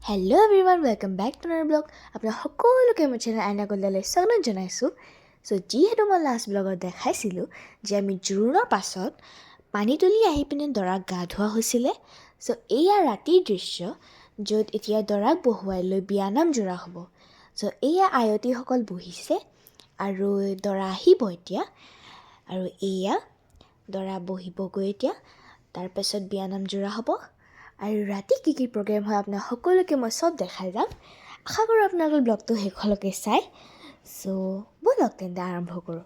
Hello everyone, welcome back to our blog. আপোনাৰ সকলোকে মোৰ চেনেল আইনা কল্যাণলৈ স্বাগতম জনাইছোঁ। যিহেতু মই লাষ্ট ব্লগত দেখাইছিলোঁ যে আমি জোৰোণৰ পাছত পানী তুলি আহি পিনে দৰাক গা ধোৱা হৈছিলে। এয়া ৰাতিৰ দৃশ্য, য'ত এতিয়া দৰাক বহুৱাই লৈ বিয়ানাম জোৰা হ'ব। এয়া আয়তীসকল বহিছে আৰু দৰা আহিব এতিয়া, আৰু এয়া দৰা বহিবগৈ এতিয়া। তাৰপাছত বিয়ানাম জোৰা হ'ব আৰু ৰাতি কি প্ৰগ্ৰেম হয় আপোনাক সকলোকে মই চব দেখাই যাম। আশা কৰোঁ আপোনালোকৰ ব্লগটো শেষলৈকে চাই। ব'লক তেন্তে আৰম্ভ কৰোঁ।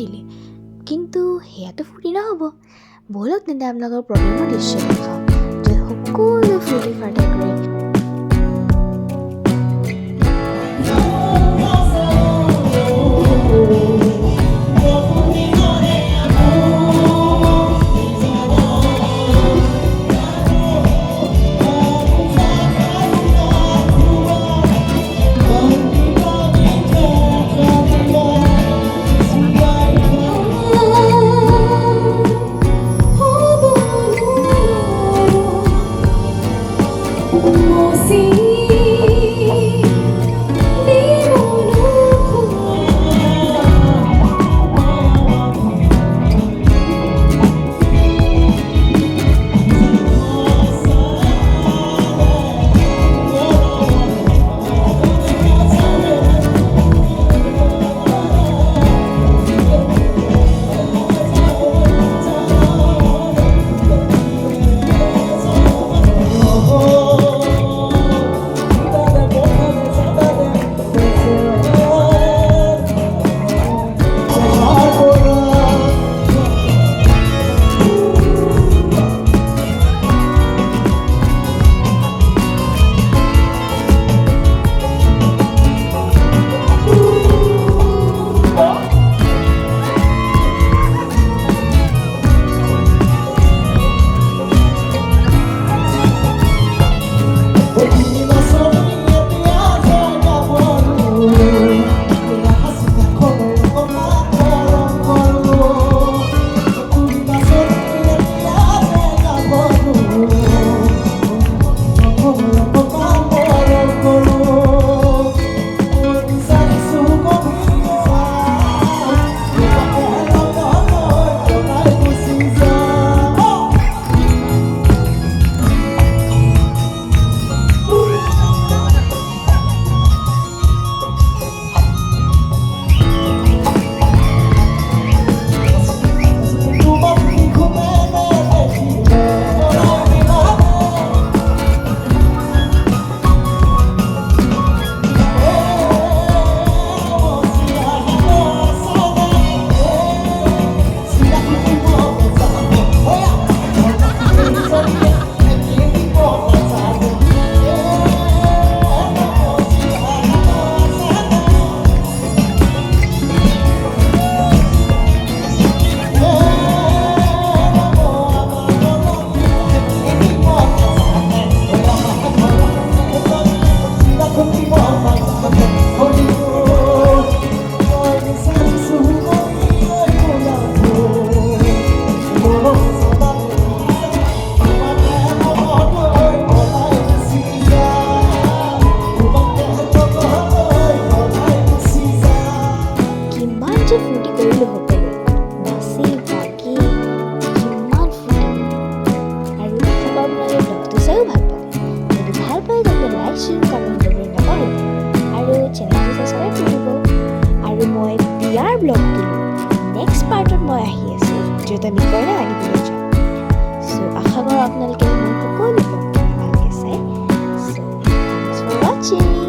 কৰিলে, কিন্তু সেয়াতো ফূৰ্তি নহ'ব। ব'লক তেন্তে আপোনালোকৰ প্ৰগ্ৰেমৰ দৃশ্য দেখাওঁ, যে সকলোৱে ফূৰ্তি ফাৰ্তা কৰে। বিয়াৰ ব্লগ দিলোঁ। নেক্সট পাৰ্টত মই আহি আছোঁ, য'ত আমি কইনা আনিবলৈ যাম। চ' আশা কৰোঁ আপোনালোকে মোৰ সকলো ব্লগ ভালকৈ চাই। চ' থেংকছ ফৰ ৱাচিং।